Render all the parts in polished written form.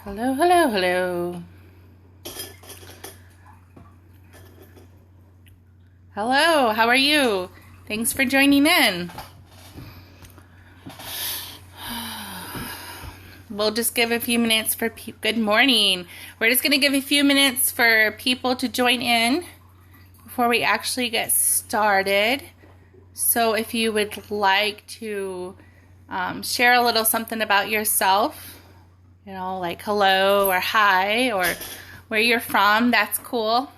Hello, hello, hello. Hello, how are you? Thanks for joining in. We'll just give a few minutes for good morning. We're just going to give a few minutes for people to join in before we actually get started. So if you would like to share a little something about yourself, you know, like hello or hi or where you're from, that's cool.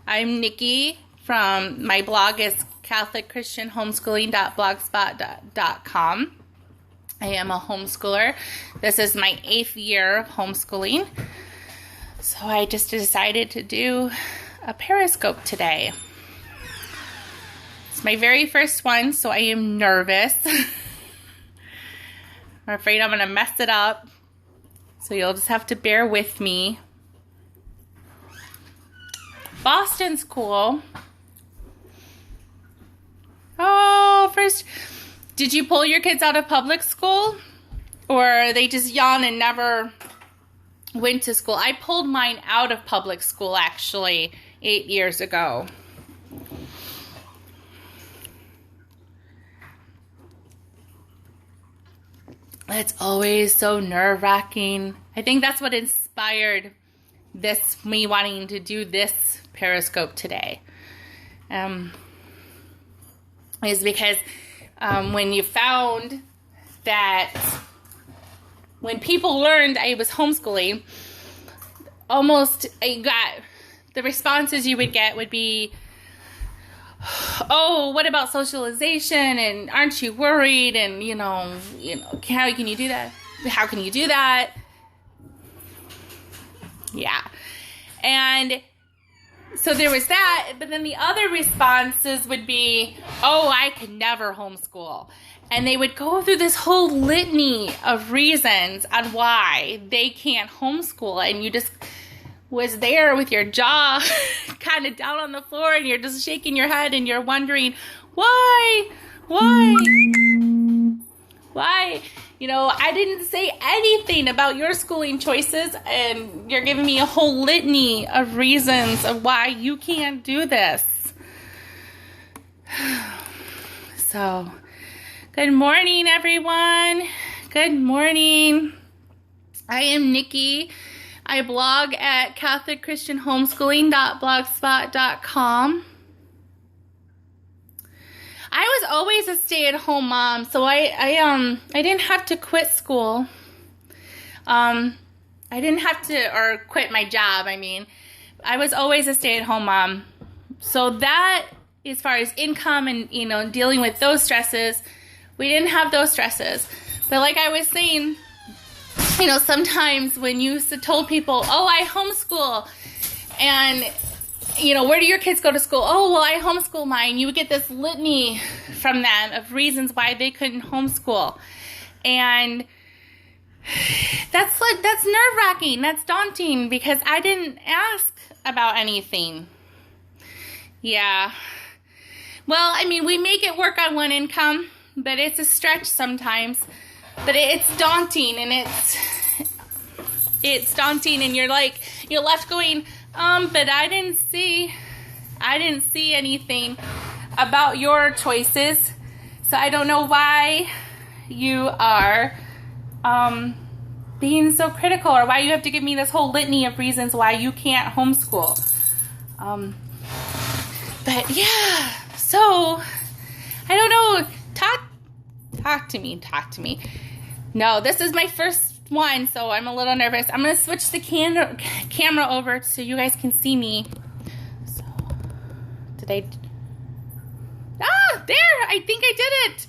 I'm Nikki from, my blog is CatholicChristianHomeschooling.blogspot.com. I am a homeschooler. This is my 8th year of homeschooling. So I just decided to do a Periscope today. It's my very first one, so I am nervous. I'm afraid I'm going to mess it up. So you'll just have to bear with me. Boston's cool. Oh, first, did you pull your kids out of public school? Or are they just young and never went to school? I pulled mine out of public school, actually, 8 years ago. It's always so nerve-wracking. I think that's what inspired me wanting to do this Periscope today. Is because when you found that when people learned I was homeschooling, the responses you would get would be, oh, what about socialization? And aren't you worried? And you know, how can you do that? How can you do that? Yeah. And so there was that, but then the other responses would be, oh, I could never homeschool. And they would go through this whole litany of reasons on why they can't homeschool. And you just was there with your jaw kind of down on the floor and you're just shaking your head and you're wondering, why? You know, I didn't say anything about your schooling choices and you're giving me a whole litany of reasons of why you can't do this. So, good morning, everyone. Good morning. I am Nikki. I blog at CatholicChristianHomeschooling.blogspot.com. I was always a stay-at-home mom, so I didn't have to quit school. I didn't have to, or quit my job, I mean. I was always a stay-at-home mom. So that, as far as income and, dealing with those stresses, we didn't have those stresses. But like I was saying, sometimes when you told people, oh, I homeschool, and where do your kids go to school? Oh, well, I homeschool mine. You would get this litany from them of reasons why they couldn't homeschool. And that's nerve-wracking. That's daunting because I didn't ask about anything. Yeah. Well, I mean, we make it work on one income, but it's a stretch sometimes. But it's daunting, and it's daunting, and you're left going, but I didn't see anything about your choices, so I don't know why you are being so critical, or why you have to give me this whole litany of reasons why you can't homeschool. But yeah, so I don't know. Talk to me. No, this is my first one, so I'm a little nervous. I'm going to switch the camera over so you guys can see me. So, there, I think I did it.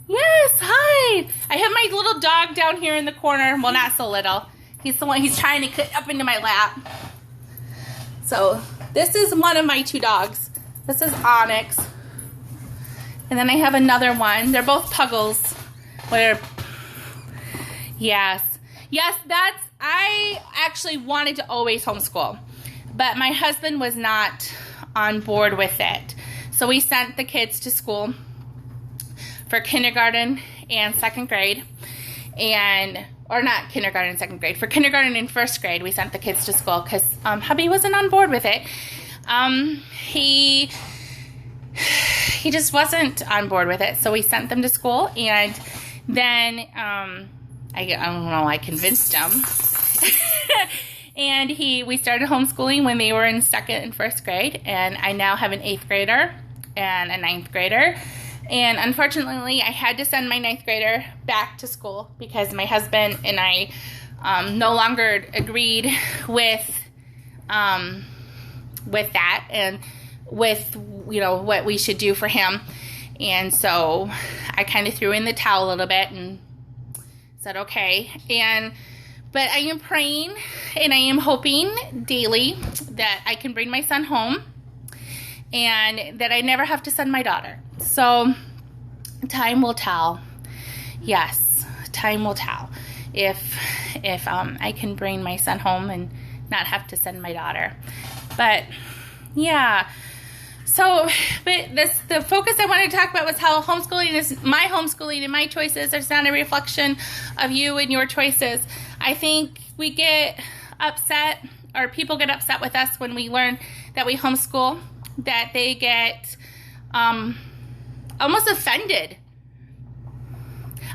Yes, hi. I have my little dog down here in the corner. Well, not so little. He's trying to get up into my lap. So, this is one of my 2 dogs. This is Onyx. And then I have another one. They're both puggles. Yes, I actually wanted to always homeschool, but my husband was not on board with it. So we sent the kids to school for kindergarten and 2nd grade. or not kindergarten and second grade. For kindergarten and first grade, we sent the kids to school because hubby wasn't on board with it. He just wasn't on board with it, so we sent them to school, and then I don't know, I convinced him. And we started homeschooling when they were in second and first grade, and I now have an 8th grader and a 9th grader. And unfortunately, I had to send my 9th grader back to school because my husband and I no longer agreed with that and with, what we should do for him. And so I kind of threw in the towel a little bit and said, okay. But I am praying and I am hoping daily that I can bring my son home and that I never have to send my daughter. So time will tell. Yes, time will tell if I can bring my son home and not have to send my daughter. But yeah. So, the focus I wanted to talk about was how homeschooling and my choices is not a reflection of you and your choices. I think we get upset, or people get upset with us when we learn that we homeschool, that they get almost offended.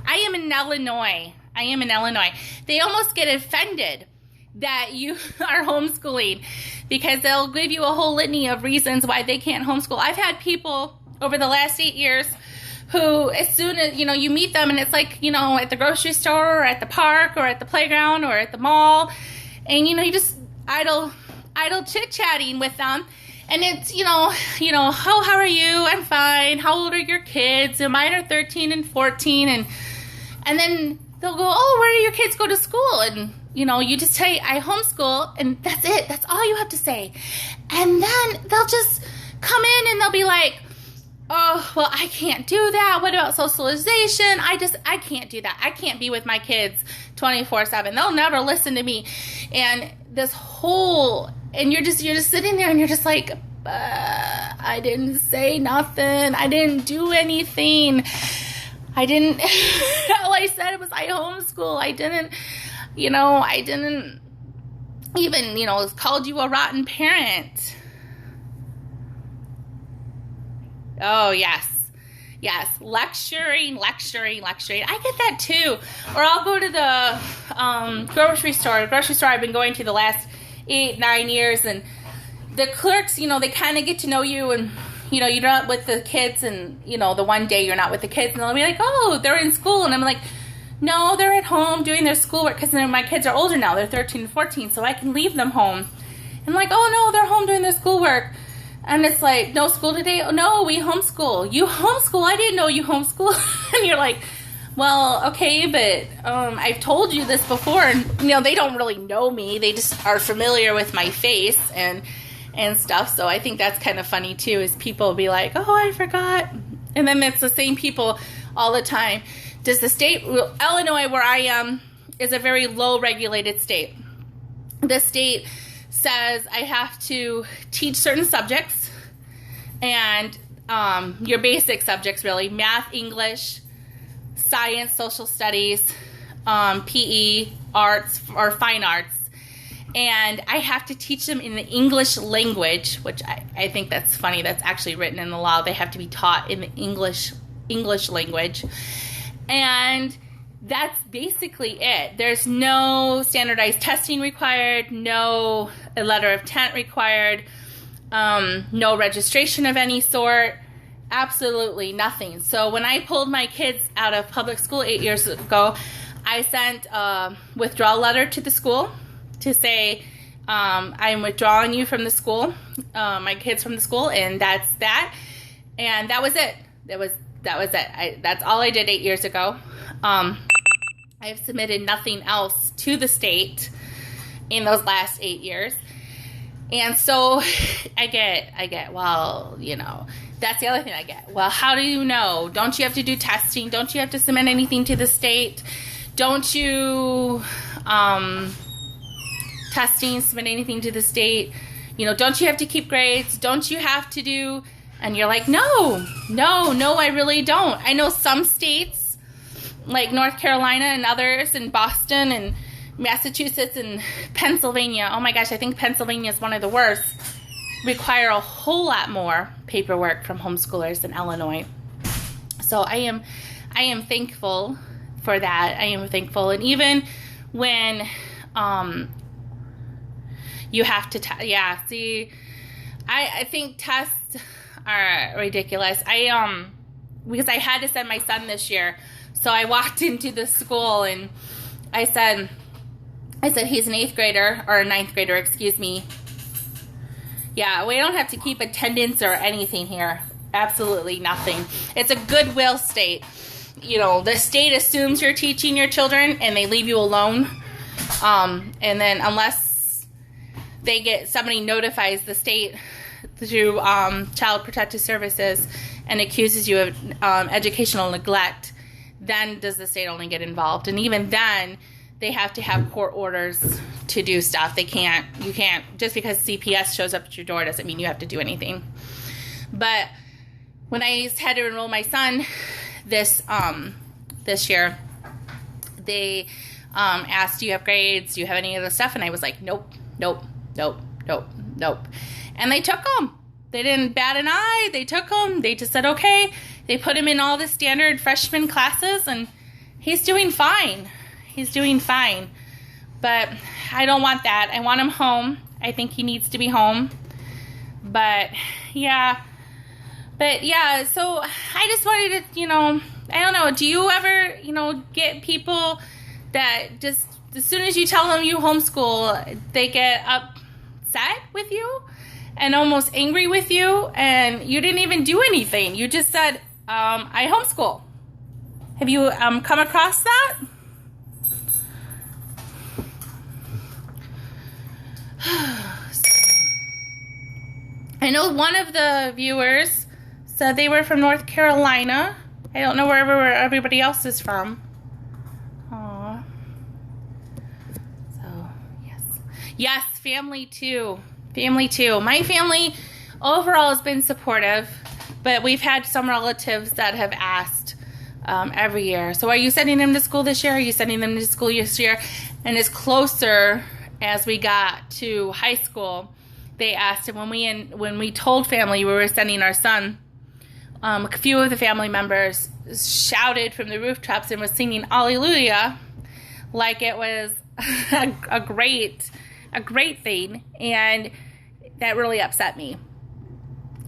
I am in Illinois. They almost get offended that you are homeschooling because they'll give you a whole litany of reasons why they can't homeschool. I've had people over the last 8 years who, as soon as, you meet them and it's like, at the grocery store or at the park or at the playground or at the mall, and, you just idle chit-chatting with them. And it's, how are you? I'm fine. How old are your kids? And mine are 13 and 14. And then they'll go, oh, where do your kids go to school? And, you just say, I homeschool, and that's it. That's all you have to say. And then they'll just come in and they'll be like, oh, well, I can't do that. What about socialization? I can't do that. I can't be with my kids 24/7. They'll never listen to me. And and you're just sitting there and you're just like, I didn't say nothing. I didn't do anything. All I said was I homeschool. I didn't even, called you a rotten parent. Oh, yes. Yes, lecturing. I get that too. Or I'll go to the grocery store. I've been going to the last 8-9 years, and the clerks, they kind of get to know you, and you're not with the kids, and the one day you're not with the kids, and they'll be like, oh, they're in school, and I'm like, no, they're at home doing their schoolwork, because my kids are older now. They're 13 and 14, so I can leave them home. And like, oh no, they're home doing their schoolwork. And it's like, no school today? Oh, no, we homeschool. You homeschool? I didn't know you homeschool. And you're like, well, okay, but I've told you this before. And, they don't really know me. They just are familiar with my face and stuff. So I think that's kind of funny, too, is people will be like, oh, I forgot. And then it's the same people all the time. Does the state, Illinois, where I am, is a very low-regulated state. The state says I have to teach certain subjects, and your basic subjects, really, math, English, science, social studies, PE, arts, or fine arts. And I have to teach them in the English language, which I think that's funny. That's actually written in the law. They have to be taught in the English language. And that's basically it. There's no standardized testing required, no letter of intent required, no registration of any sort, absolutely nothing. So when I pulled my kids out of public school 8 years ago, I sent a withdrawal letter to the school to say, I'm withdrawing you from the school, my kids from the school, and that's that. And that was it. That was it. That's all I did 8 years ago. I have submitted nothing else to the state in those last 8 years. And so I get, well, that's the other thing I get. Well, how do you know? Don't you have to do testing? Don't you have to submit anything to the state? Don't you, submit anything to the state? Don't you have to keep grades? Don't you have to do, and you're like, no, I really don't. I know some states like North Carolina and others, and Boston and Massachusetts and Pennsylvania. Oh my gosh, I think Pennsylvania is one of the worst. Require a whole lot more paperwork from homeschoolers than Illinois. So I am thankful for that. I am thankful. And even when you have to I think tests are ridiculous. Because I had to send my son this year. So I walked into the school and I said he's an 8th grader, or a 9th grader, excuse me. Yeah, we don't have to keep attendance or anything here. Absolutely nothing. It's a goodwill state. You know, the state assumes you're teaching your children and they leave you alone. And then unless somebody notifies the state through Child Protective Services and accuses you of educational neglect, then does the state only get involved. And even then, they have to have court orders to do stuff. You can't, just because CPS shows up at your door doesn't mean you have to do anything. But when I had to enroll my son this year, they asked, do you have grades? Do you have any of the stuff? And I was like, nope. And they took them. They didn't bat an eye. They took them. They just said, okay. They put him in all the standard freshman classes, and he's doing fine. But I don't want that. I want him home. I think he needs to be home. But yeah, so I just wanted to, I don't know, do you ever, get people that just, as soon as you tell them you homeschool, they get upset with you and almost angry with you, and you didn't even do anything. You just said, I homeschool. Have you come across that? I know one of the viewers said they were from North Carolina. I don't know where everybody else is from. Aww. So, yes. Yes, family too. My family overall has been supportive, but we've had some relatives that have asked every year. So are you sending them to school this year? Are you sending them to school this year? And as closer as we got to high school, they asked, and when we told family we were sending our son, a few of the family members shouted from the rooftops and was singing Alleluia like it was a great thing, and that really upset me.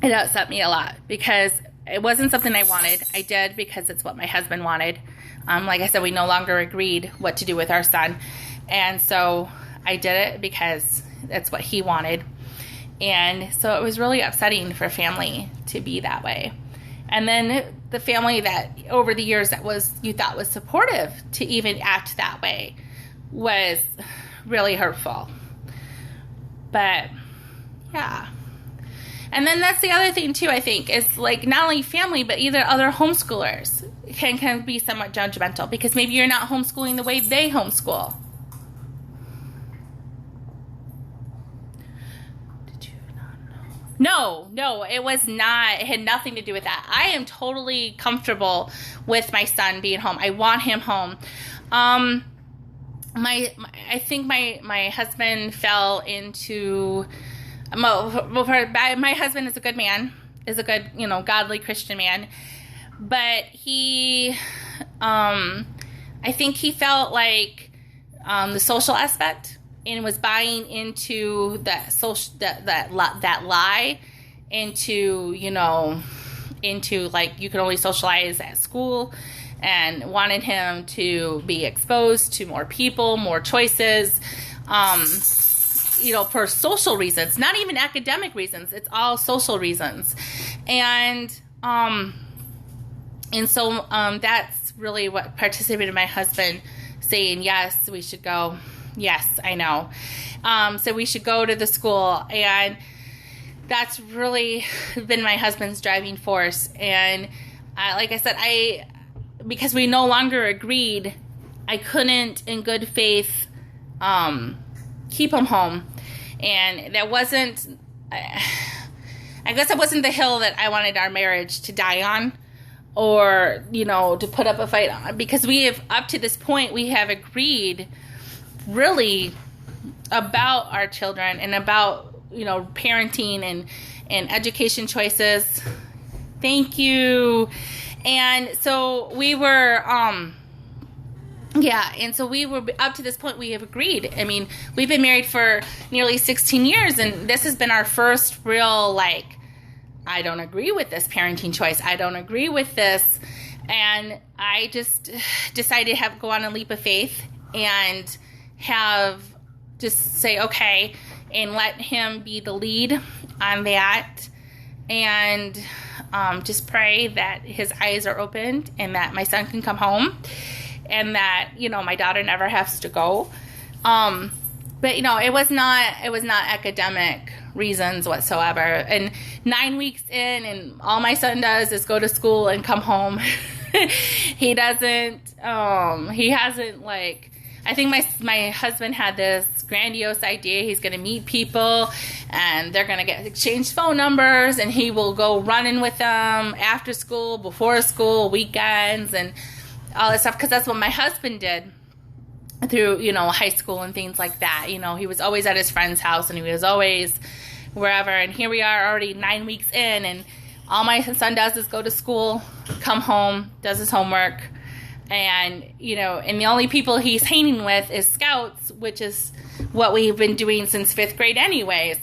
It upset me a lot because it wasn't something I wanted. I did because it's what my husband wanted. Like I said, we no longer agreed what to do with our son, and so I did it because that's what he wanted. And so it was really upsetting for family to be that way. And then the family that over the years you thought was supportive to even act that way was really hurtful. But yeah. And then that's the other thing too, I think, is like not only family, but either other homeschoolers can be somewhat judgmental because maybe you're not homeschooling the way they homeschool. No, it was not. It had nothing to do with that. I am totally comfortable with my son being home. I want him home. I think my husband fell into. My husband is a good man, is a good, godly Christian man, but he, I think he felt like the social aspect. And was buying into that that lie, into like you can only socialize at school, and wanted him to be exposed to more people, more choices, for social reasons, not even academic reasons. It's all social reasons, and so that's really what participated in my husband saying yes, we should go. Yes, I know. So we should go to the school, and that's really been my husband's driving force. And like I said, because we no longer agreed, I couldn't, in good faith, keep him home. And that wasn't, I guess it wasn't the hill that I wanted our marriage to die on, or, you know, to put up a fight, because we have, up to this point, we have agreed really about our children and about, you know, parenting and education choices. Thank you. And so we were, and so we were, up to this point, we have agreed. I mean, we've been married for nearly 16 years, and this has been our first real, like, I don't agree with this parenting choice. I don't agree with this. And I just decided to go on a leap of faith and have just say, okay, and let him be the lead on that. And just pray that his eyes are opened and that my son can come home and that, you know, my daughter never has to go. But, you know, it was not academic reasons whatsoever. And 9 weeks in, and all my son does is go to school and come home. He hasn't, like, I think my husband had this grandiose idea. He's going to meet people, and they're going to exchange phone numbers, and he will go running with them after school, before school, weekends, and all this stuff, because that's what my husband did through, you know, high school and things like that. You know, he was always at his friend's house, and he was always wherever, and here we are already 9 weeks in, and all my son does is go to school, come home, does his homework, and, you know, and the only people he's hanging with is scouts, which is what we've been doing since 5th grade anyways.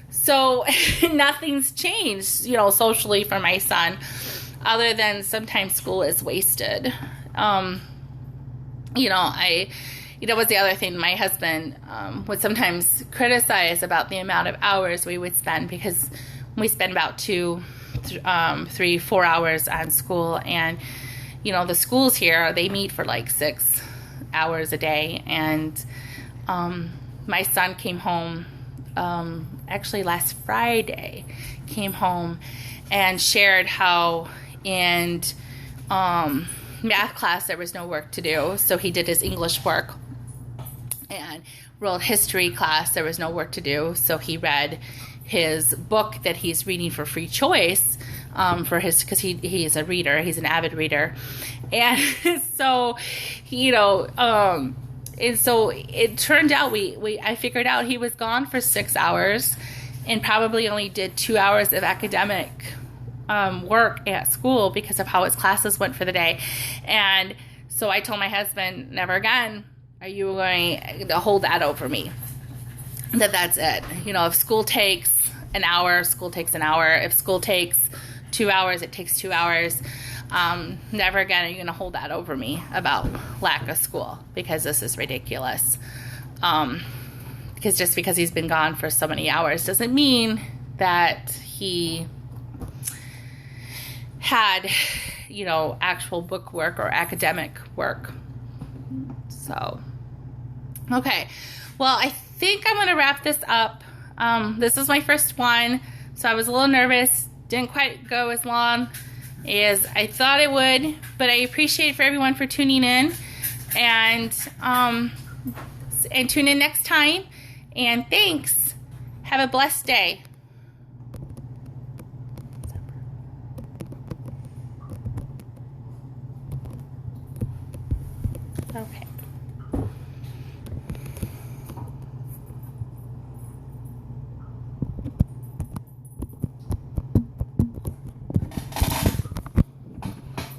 So nothing's changed, you know, socially for my son, other than sometimes school is wasted. You know, was the other thing. My husband would sometimes criticize about the amount of hours we would spend, because we spend about 2, 3, 4 hours on school. And, you know, the schools here, they meet for like 6 hours a day. And my son came home, actually last Friday, came home and shared how in math class there was no work to do. So he did his English work. And world history class, there was no work to do. So he read his book that he's reading for free choice, because he is a reader. He's an avid reader. And so, you know, and so it turned out I figured out he was gone for 6 hours and probably only did 2 hours of academic work at school because of how his classes went for the day. And so I told my husband, never again are you going to hold that over me. That's it. You know, if school takes an hour, school takes an hour. If school takes 2 hours, it takes 2 hours. Never again are you going to hold that over me about lack of school, because this is ridiculous. Because just because he's been gone for so many hours doesn't mean that he had, you know, actual book work or academic work. So, okay. Well, I think I'm going to wrap this up. This is my first one, so I was a little nervous. Didn't quite go as long as I thought it would, but I appreciate for everyone for tuning in, and tune in next time. And thanks. Have a blessed day. Okay.